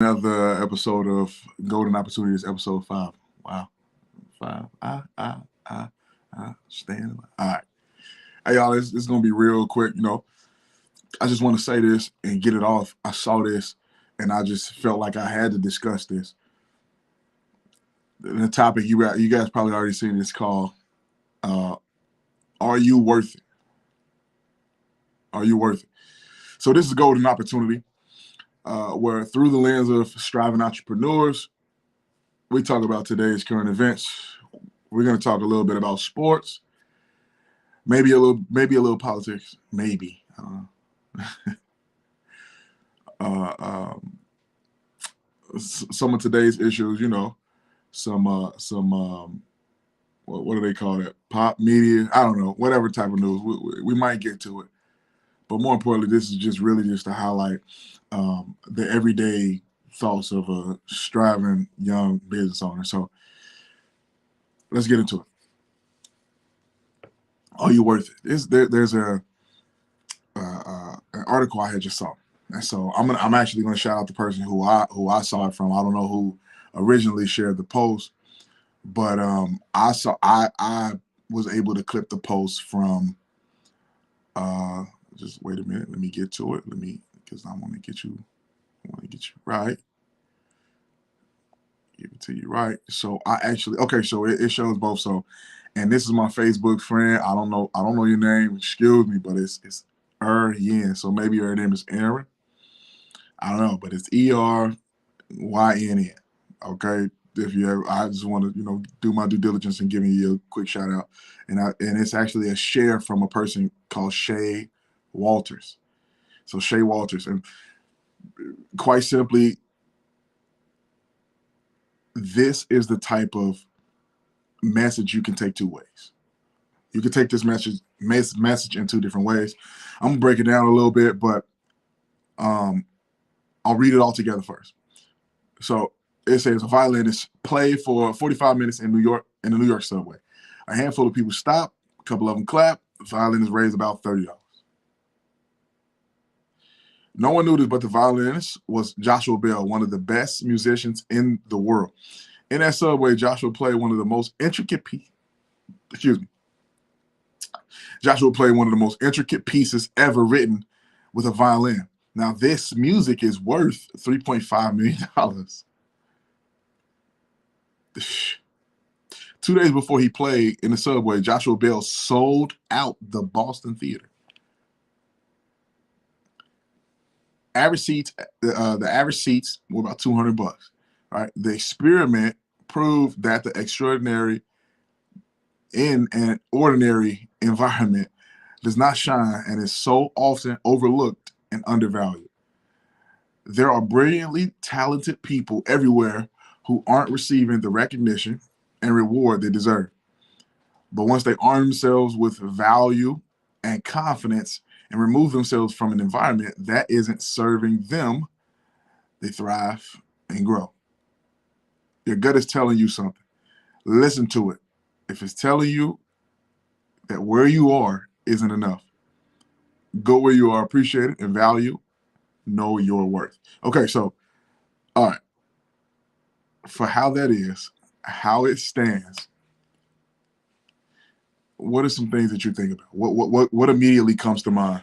Another episode of Golden Opportunities, episode 5. Wow, 5. I stand. All right. Hey, y'all, this is going to be real quick. I just want to say this and get it off. I saw this and I just felt like I had to discuss this. The topic you guys probably already seen this called Are You Worth It? Are you worth it? So this is Golden Opportunity, where through the lens of striving entrepreneurs, we talk about today's current events. We're going to talk a little bit about sports, maybe a little politics, maybe. Some of today's issues, what do they call it? Pop media. I don't know, whatever type of news. We might get to it, but more importantly, this is just really just to highlight the everyday thoughts of a striving young business owner. So let's get into it. Are you worth it? There's an article I had just saw, and so I'm actually gonna shout out the person who I saw it from. I don't know who originally shared the post, but I was able to clip the post from. Just wait a minute. Let me get to it. Because I want to get you right. Give it to you right. So so it shows both. So, and this is my Facebook friend. I don't know your name. Excuse me, but it's Yen. So maybe her name is Erin. I don't know, but it's ERYNN. Okay. If you ever, I just want to do my due diligence and giving you a quick shout out, and it's actually a share from a person called Shay Walters. So Shay Walters, and quite simply, this is the type of message you can take two ways. You can take this message in two different ways. I'm gonna break it down a little bit, but I'll read it all together first. So it says a violinist played for 45 minutes in New York in the New York subway. A handful of people stopped, a couple of them clapped. The violinist raised about $30. No one knew this, but the violinist was Joshua Bell, one of the best musicians in the world. In that subway, Joshua played one of the most intricate Joshua played one of the most intricate pieces ever written with a violin. Now, this music is worth $3.5 million. 2 days before he played in the subway, Joshua Bell sold out the Boston Theater. The average seats were about $200. Right? The experiment proved that the extraordinary in an ordinary environment does not shine and is so often overlooked and undervalued. There are brilliantly talented people everywhere who aren't receiving the recognition and reward they deserve. But once they arm themselves with value and confidence and remove themselves from an environment that isn't serving them, they thrive and grow. Your gut is telling you something. Listen to it. If it's telling you that where you are isn't enough, go where you are appreciated and valued. Know your worth. Okay, so, all right. For how that is, how it stands, what are some things that you think about? What immediately comes to mind?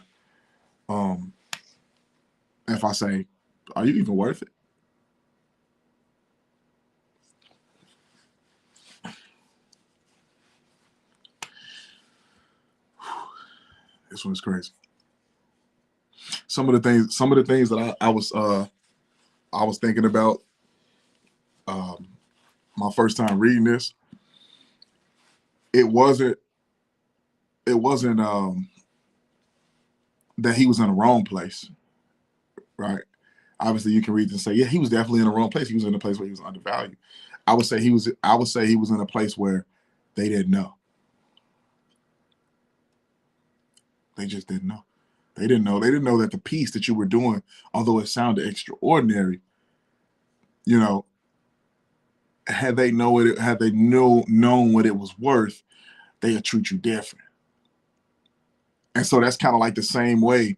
If I say, are you even worth it? This one's crazy. Some of the things that I was thinking about my first time reading this. It wasn't that he was in the wrong place, right? Obviously, you can read and say, yeah, he was definitely in the wrong place. He was in a place where he was undervalued. I would say he was in a place where they didn't know. They just didn't know. They didn't know. They didn't know that the piece that you were doing, although it sounded extraordinary, had they known what it was worth, they'd treat you different. And so that's kind of like the same way,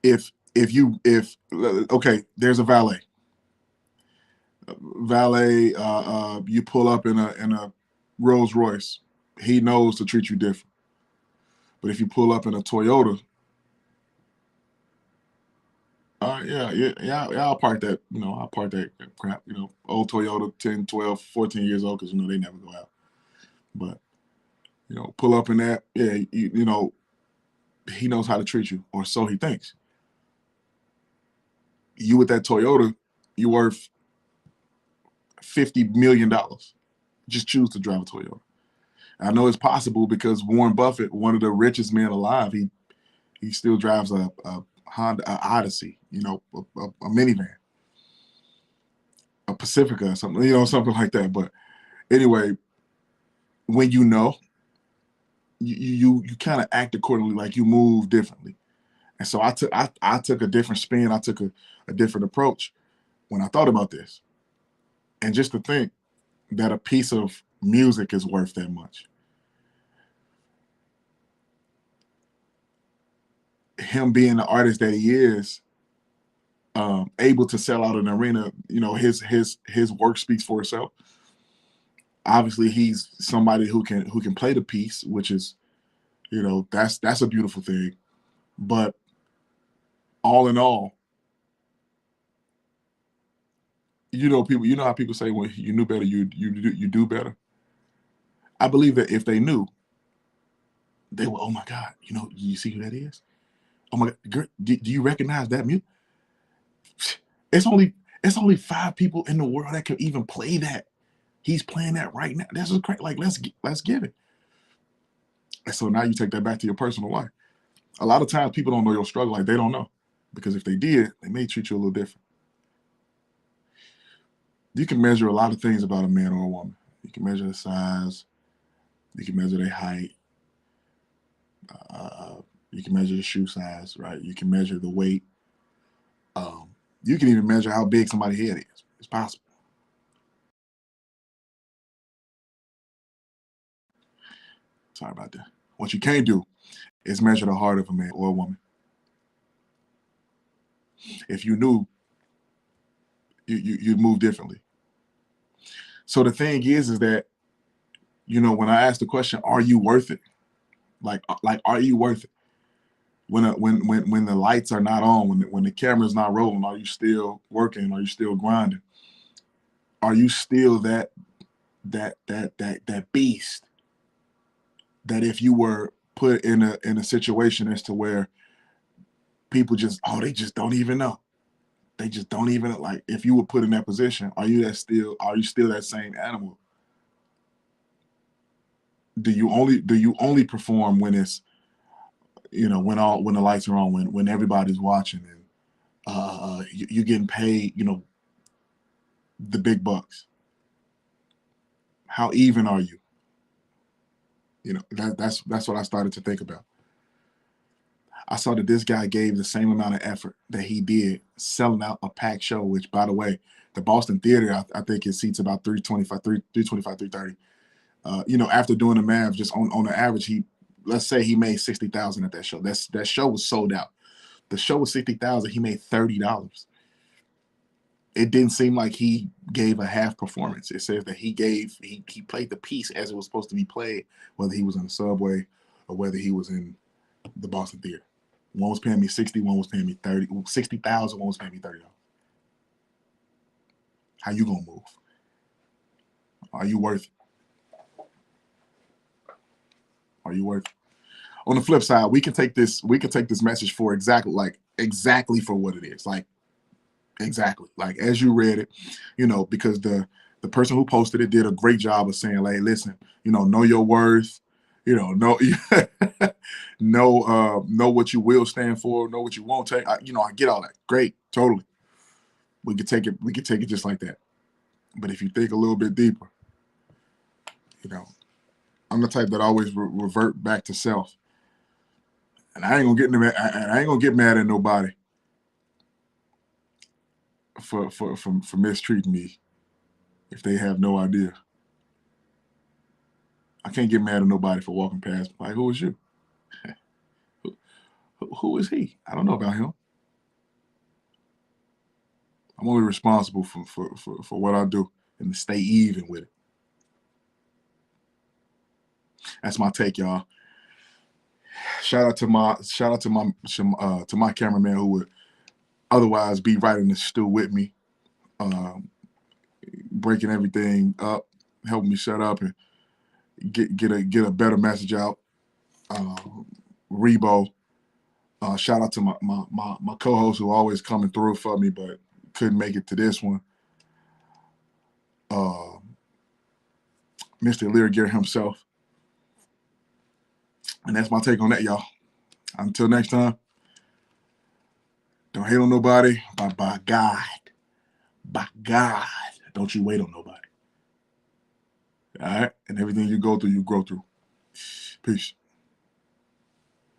if if okay, there's a valet. You pull up in a Rolls Royce, he knows to treat you different. But if you pull up in a Toyota, yeah, I'll park that, I'll park that crap, old Toyota, 10, 12, 14 years old, because, they never go out. But, pull up in that, yeah, he knows how to treat you, or so he thinks. You with that Toyota, you're worth $50 million. Just choose to drive a Toyota. I know it's possible because Warren Buffett, one of the richest men alive, he still drives a Honda Odyssey, a minivan, a Pacifica or something, something like that. But anyway, when you kind of act accordingly, like you move differently. And so I took a different spin. I took a different approach when I thought about this. And just to think that a piece of music is worth that much. Him being the artist that he is, able to sell out an arena, his work speaks for itself. Obviously, he's somebody who can play the piece, which is, that's a beautiful thing. But all in all, people, how people say when you knew better, you do better. I believe that if they knew, they were, oh my God, you see who that is? Oh my God, do you recognize that music? It's only 5 people in the world that can even play that. He's playing that right now. This is great. Like, let's get it. And so now you take that back to your personal life. A lot of times people don't know your struggle, like they don't know. Because if they did, they may treat you a little different. You can measure a lot of things about a man or a woman. You can measure the size. You can measure their height. You can measure the shoe size, right? You can measure the weight. You can even measure how big somebody's head is. It's possible. Sorry about that. What you can't do is measure the heart of a man or a woman. If you knew, you'd move differently. So the thing is that, when I ask the question, are you worth it? Like, are you worth it? When the lights are not on, when the camera's not rolling, are you still working? Are you still grinding? Are you still that beast that if you were put in a situation as to where people they just don't even know. They just don't even, like, if you were put in that position, are you still that same animal? Do you only perform when it's, when the lights are on, when everybody's watching, and you're getting paid, the big bucks? How even are you? That's what I started to think about. I saw that this guy gave the same amount of effort that he did selling out a packed show, which, by the way, the Boston Theater, I think it seats about 330. After doing the math, just on the average, let's say he made 60,000 at that show. That show was sold out. The show was 60,000. He made $30. It didn't seem like he gave a half performance. It says that he played the piece as it was supposed to be played, whether he was in the subway or whether he was in the Boston Theater. One was paying me 60, one was paying me 30, 60,000, one was paying me $30. How you gonna move? Are you worth it? Are you worth it? On the flip side, we can take this message for exactly for what it is. Like, exactly. Like, as you read it, because the person who posted it did a great job of saying, like, listen, know your worth, know know what you will stand for, know what you won't take. I get all that. Great, totally. We could take it just like that. But if you think a little bit deeper, I'm the type that always revert back to self. And I ain't gonna get mad at nobody for mistreating me if they have no idea. I can't get mad at nobody for walking past me. Like, who is you? Who is he? I don't know about him. I'm only responsible for what I do and to stay even with it. That's my take, y'all. Shout out to my cameraman who would otherwise be right in the stew with me, breaking everything up, helping me set up and get a better message out. Rebo. Shout out to my co-host who always coming through for me, but couldn't make it to this one. Mr. Lear Gear himself. And that's my take on that, y'all. Until next time, don't hate on nobody, but by God, don't you wait on nobody. All right? And everything you go through, you grow through. Peace.